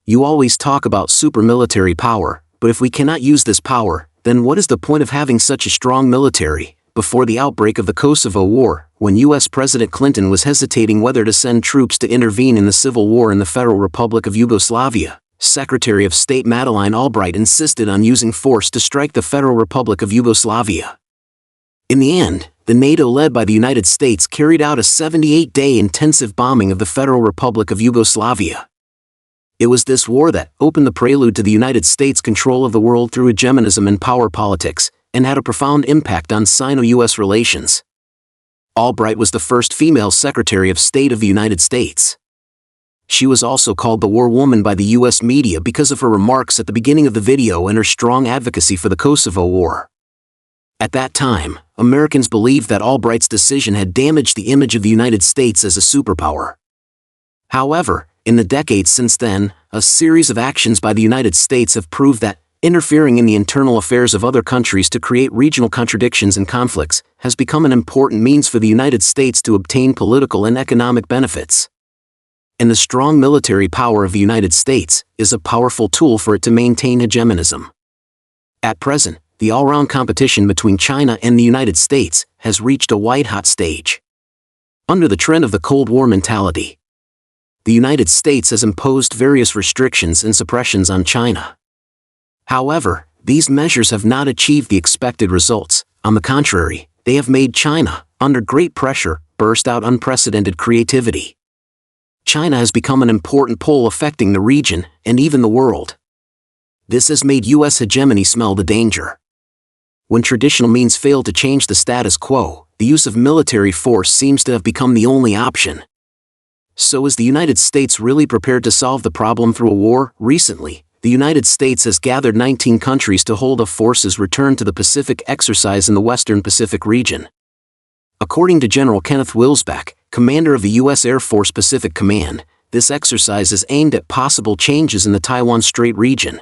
You always talk about super military power, but if we cannot use this power, then what is the point of having such a strong military? Before the outbreak of the Kosovo War, when U.S. President Clinton was hesitating whether to send troops to intervene in the civil war in the Federal Republic of Yugoslavia, Secretary of State Madeleine Albright insisted on using force to strike the Federal Republic of Yugoslavia. In the end, the NATO led by the United States carried out a 78-day intensive bombing of the Federal Republic of Yugoslavia. It was this war that opened the prelude to the United States' control of the world through hegemonism and power politics, and had a profound impact on Sino-U.S. relations. Albright was the first female Secretary of State of the United States. She was also called the War Woman by the U.S. media because of her remarks at the beginning of the video and her strong advocacy for the Kosovo War. At that time, Americans believed that Albright's decision had damaged the image of the United States as a superpower. However, in the decades since then, a series of actions by the United States have proved that interfering in the internal affairs of other countries to create regional contradictions and conflicts has become an important means for the United States to obtain political and economic benefits. And the strong military power of the United States is a powerful tool for it to maintain hegemonism. At present, the all-round competition between China and the United States has reached a white-hot stage. Under the trend of the Cold War mentality, the United States has imposed various restrictions and suppressions on China. However, these measures have not achieved the expected results. On the contrary, they have made China, under great pressure, burst out unprecedented creativity. China has become an important pole affecting the region, and even the world. This has made U.S. hegemony smell the danger. When traditional means fail to change the status quo, the use of military force seems to have become the only option. So is the United States really prepared to solve the problem through a war? Recently, the United States has gathered 19 countries to hold a forces return to the Pacific exercise in the Western Pacific region. According to General Kenneth Wilsbach, commander of the U.S. Air Force Pacific Command, this exercise is aimed at possible changes in the Taiwan Strait region.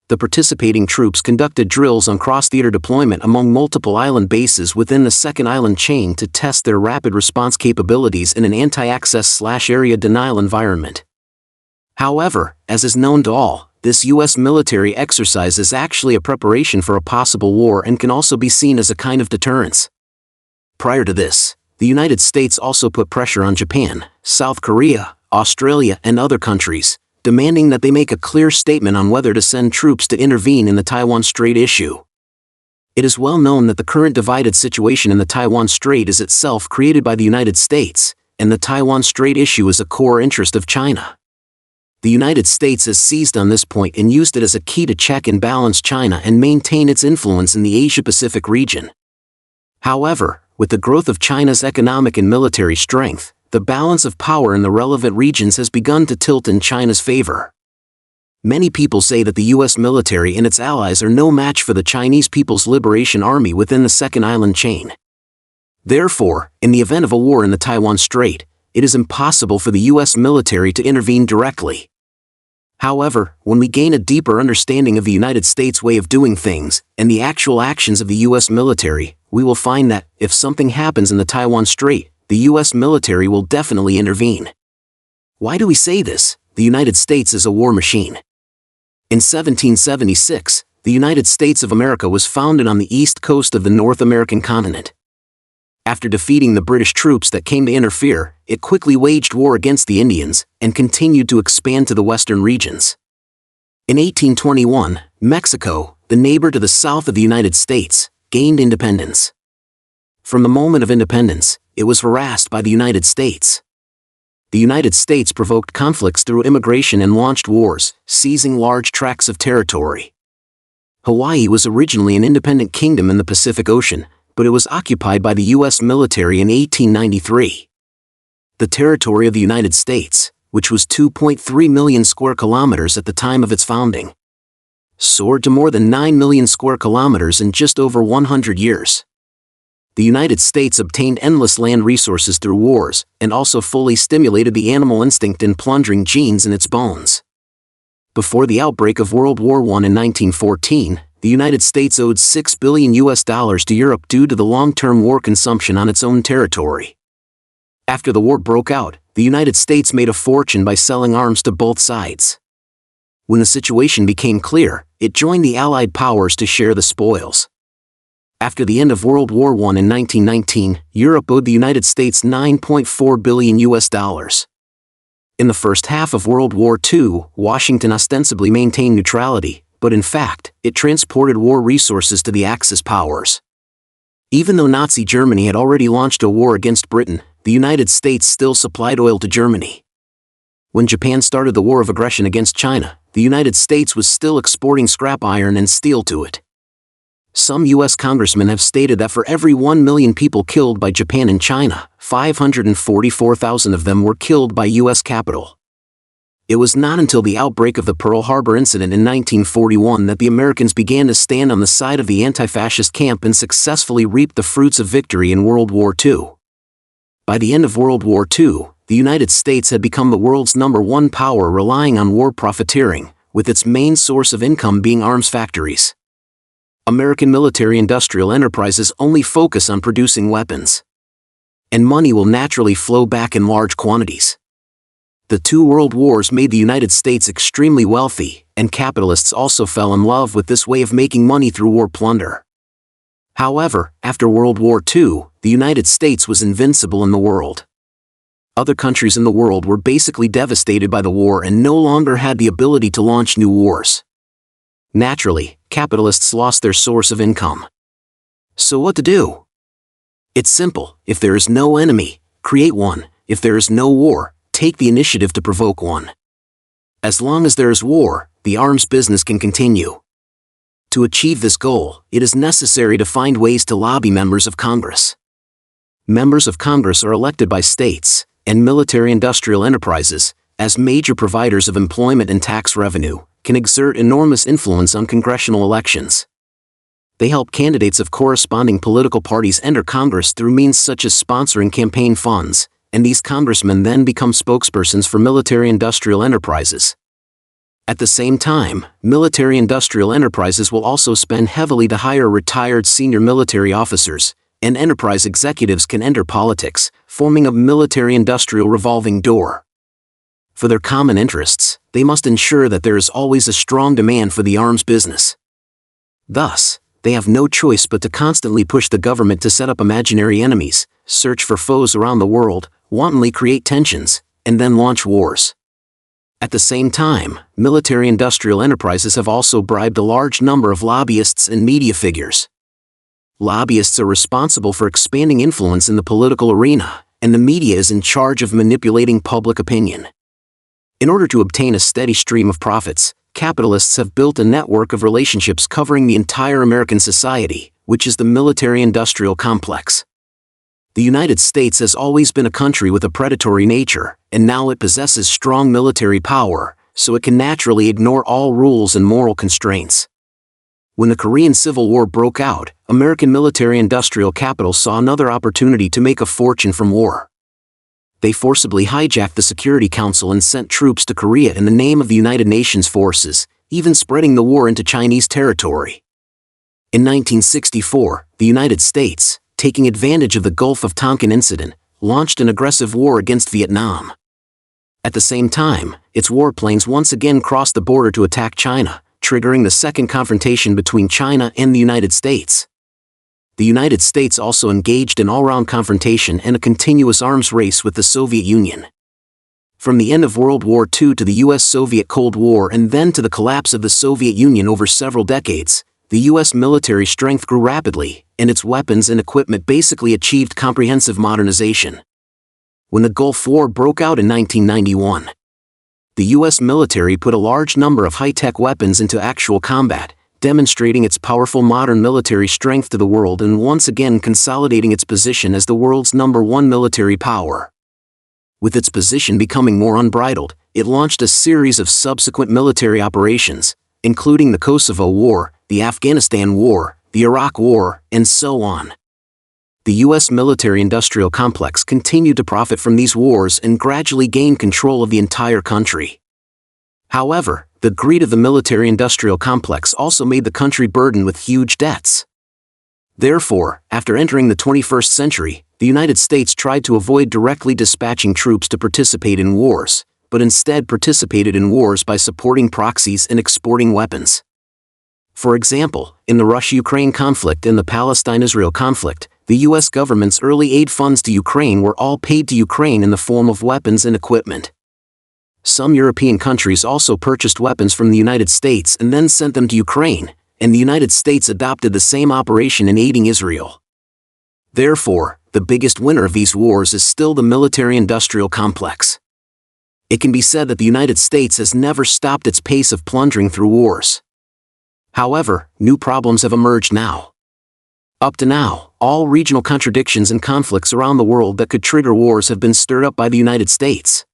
The participating troops conducted drills on cross-theater deployment among multiple island bases within the second island chain to test their rapid response capabilities in an anti-access/area denial environment. However, as is known to all, this U.S. military exercise is actually a preparation for a possible war and can also be seen as a kind of deterrence. Prior to this, the United States also put pressure on Japan, South Korea, Australia, and other countries, demanding that they make a clear statement on whether to send troops to intervene in the Taiwan Strait issue. It is well known that the current divided situation in the Taiwan Strait is itself created by the United States, and the Taiwan Strait issue is a core interest of China. The United States has seized on this point and used it as a key to check and balance China and maintain its influence in the Asia-Pacific region. However, with the growth of China's economic and military strength, the balance of power in the relevant regions has begun to tilt in China's favor. Many people say that the U.S. military and its allies are no match for the Chinese People's Liberation Army within the second island chain. Therefore, in the event of a war in the Taiwan Strait, it is impossible for the U.S. military to intervene directly. However, when we gain a deeper understanding of the United States' way of doing things, and the actual actions of the U.S. military, we will find that, if something happens in the Taiwan Strait, the U.S. military will definitely intervene. Why do we say this? The United States is a war machine. In 1776, the United States of America was founded on the east coast of the North American continent. After defeating the British troops that came to interfere, it quickly waged war against the Indians, and continued to expand to the western regions. In 1821, Mexico, the neighbor to the south of the United States, gained independence. From the moment of independence, it was harassed by the United States. The United States provoked conflicts through immigration and launched wars, seizing large tracts of territory. Hawaii was originally an independent kingdom in the Pacific Ocean, but it was occupied by the U.S. military in 1893. The territory of the United States, which was 2.3 million square kilometers at the time of its founding, soared to more than 9 million square kilometers in just over 100 years. The United States obtained endless land resources through wars, and also fully stimulated the animal instinct and plundering genes in its bones. Before the outbreak of World War I in 1914, the United States owed $6 billion to Europe due to the long-term war consumption on its own territory. After the war broke out, the United States made a fortune by selling arms to both sides. When the situation became clear, it joined the Allied powers to share the spoils. After the end of World War I in 1919, Europe owed the United States $9.4 billion. In the first half of World War II, Washington ostensibly maintained neutrality, but in fact, it transported war resources to the Axis powers. Even though Nazi Germany had already launched a war against Britain, the United States still supplied oil to Germany. When Japan started the war of aggression against China, the United States was still exporting scrap iron and steel to it. Some U.S. congressmen have stated that for every 1 million people killed by Japan in China, 544,000 of them were killed by U.S. capital. It was not until the outbreak of the Pearl Harbor incident in 1941 that the Americans began to stand on the side of the anti-fascist camp and successfully reaped the fruits of victory in World War II. By the end of World War II, the United States had become the world's #1 power, relying on war profiteering, with its main source of income being arms factories. American military-industrial enterprises only focus on producing weapons. And money will naturally flow back in large quantities. The two world wars made the United States extremely wealthy, and capitalists also fell in love with this way of making money through war plunder. However, after World War II, the United States was invincible in the world. Other countries in the world were basically devastated by the war and no longer had the ability to launch new wars. Naturally, capitalists lost their source of income. So what to do? It's simple: if there is no enemy, create one; if there is no war, take the initiative to provoke one. As long as there is war, the arms business can continue. To achieve this goal, it is necessary to find ways to lobby members of Congress. Members of Congress are elected by states and military-industrial enterprises, as major providers of employment and tax revenue, can exert enormous influence on congressional elections. They help candidates of corresponding political parties enter Congress through means such as sponsoring campaign funds, and these congressmen then become spokespersons for military-industrial enterprises. At the same time, military-industrial enterprises will also spend heavily to hire retired senior military officers, and enterprise executives can enter politics, forming a military-industrial revolving door. For their common interests, they must ensure that there is always a strong demand for the arms business. Thus, they have no choice but to constantly push the government to set up imaginary enemies, search for foes around the world, wantonly create tensions, and then launch wars. At the same time, military-industrial enterprises have also bribed a large number of lobbyists and media figures. Lobbyists are responsible for expanding influence in the political arena, and the media is in charge of manipulating public opinion. In order to obtain a steady stream of profits, capitalists have built a network of relationships covering the entire American society, which is the military-industrial complex. The United States has always been a country with a predatory nature, and now it possesses strong military power, so it can naturally ignore all rules and moral constraints. When the Korean Civil War broke out, American military-industrial capital saw another opportunity to make a fortune from war. They forcibly hijacked the Security Council and sent troops to Korea in the name of the United Nations forces, even spreading the war into Chinese territory. In 1964, the United States, taking advantage of the Gulf of Tonkin incident, launched an aggressive war against Vietnam. At the same time, its warplanes once again crossed the border to attack China, triggering the second confrontation between China and the United States. The United States also engaged in all-round confrontation and a continuous arms race with the Soviet Union. From the end of World War II to the U.S.-Soviet Cold War and then to the collapse of the Soviet Union over several decades, the U.S. military strength grew rapidly, and its weapons and equipment basically achieved comprehensive modernization. When the Gulf War broke out in 1991, the U.S. military put a large number of high-tech weapons into actual combat, demonstrating its powerful modern military strength to the world and once again consolidating its position as the world's #1 military power. With its position becoming more unbridled, it launched a series of subsequent military operations, including the Kosovo War, the Afghanistan War, the Iraq War, and so on. The U.S. military-industrial complex continued to profit from these wars and gradually gained control of the entire country. However, the greed of the military-industrial complex also made the country burdened with huge debts. Therefore, after entering the 21st century, the United States tried to avoid directly dispatching troops to participate in wars, but instead participated in wars by supporting proxies and exporting weapons. For example, in the Russia-Ukraine conflict and the Palestine-Israel conflict, the U.S. government's early aid funds to Ukraine were all paid to Ukraine in the form of weapons and equipment. Some European countries also purchased weapons from the United States and then sent them to Ukraine, and the United States adopted the same operation in aiding Israel. Therefore, the biggest winner of these wars is still the military-industrial complex. It can be said that the United States has never stopped its pace of plundering through wars. However, new problems have emerged now. Up to now, all regional contradictions and conflicts around the world that could trigger wars have been stirred up by the United States.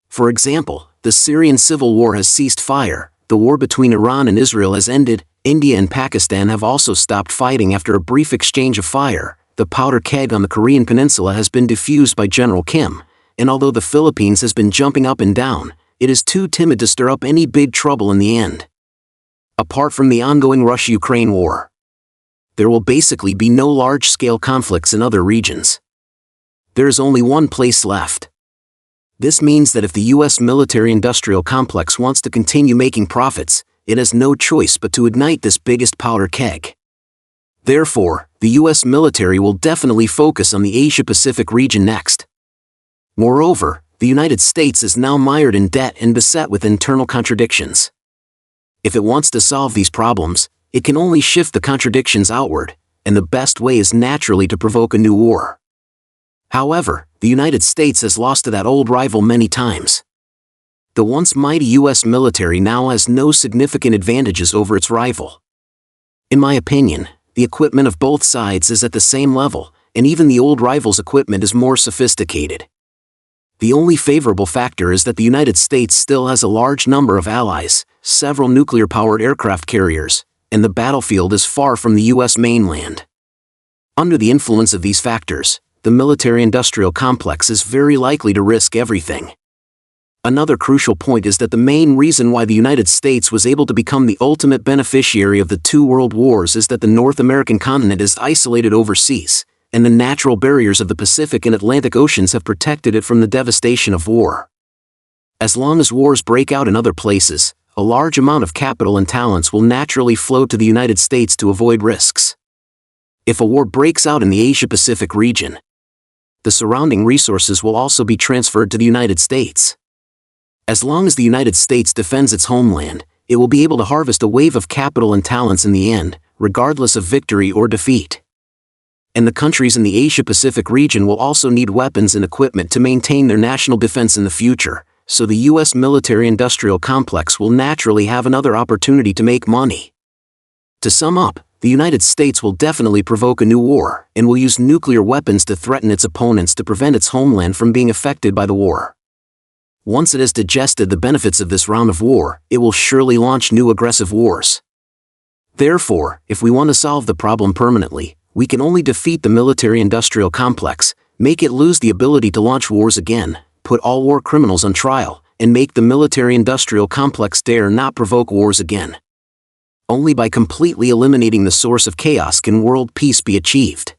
For example, the Syrian civil war has ceased fire, the war between Iran and Israel has ended, India and Pakistan have also stopped fighting after a brief exchange of fire, the powder keg on the Korean peninsula has been defused by General Kim, and although the Philippines has been jumping up and down, it is too timid to stir up any big trouble in the end. Apart from the ongoing Russia-Ukraine war, there will basically be no large-scale conflicts in other regions. There is only one place left. This means that if the U.S. military-industrial complex wants to continue making profits, it has no choice but to ignite this biggest powder keg. Therefore, the U.S. military will definitely focus on the Asia-Pacific region next. Moreover, the United States is now mired in debt and beset with internal contradictions. If it wants to solve these problems, it can only shift the contradictions outward, and the best way is naturally to provoke a new war. However, the United States has lost to that old rival many times. The once mighty U.S. military now has no significant advantages over its rival. In my opinion, the equipment of both sides is at the same level, and even the old rival's equipment is more sophisticated. The only favorable factor is that the United States still has a large number of allies, several nuclear-powered aircraft carriers, and the battlefield is far from the U.S. mainland. Under the influence of these factors, the military-industrial complex is very likely to risk everything. Another crucial point is that the main reason why the United States was able to become the ultimate beneficiary of the two world wars is that the North American continent is isolated overseas, and the natural barriers of the Pacific and Atlantic Oceans have protected it from the devastation of war. As long as wars break out in other places, a large amount of capital and talents will naturally flow to the United States to avoid risks. If a war breaks out in the Asia-Pacific region, the surrounding resources will also be transferred to the United States. As long as the United States defends its homeland, it will be able to harvest a wave of capital and talents in the end, regardless of victory or defeat. And the countries in the Asia-Pacific region will also need weapons and equipment to maintain their national defense in the future, so the U.S. military-industrial complex will naturally have another opportunity to make money. To sum up, the United States will definitely provoke a new war, and will use nuclear weapons to threaten its opponents to prevent its homeland from being affected by the war. Once it has digested the benefits of this round of war, it will surely launch new aggressive wars. Therefore, if we want to solve the problem permanently, we can only defeat the military-industrial complex, make it lose the ability to launch wars again, put all war criminals on trial, and make the military-industrial complex dare not provoke wars again. Only by completely eliminating the source of chaos can world peace be achieved.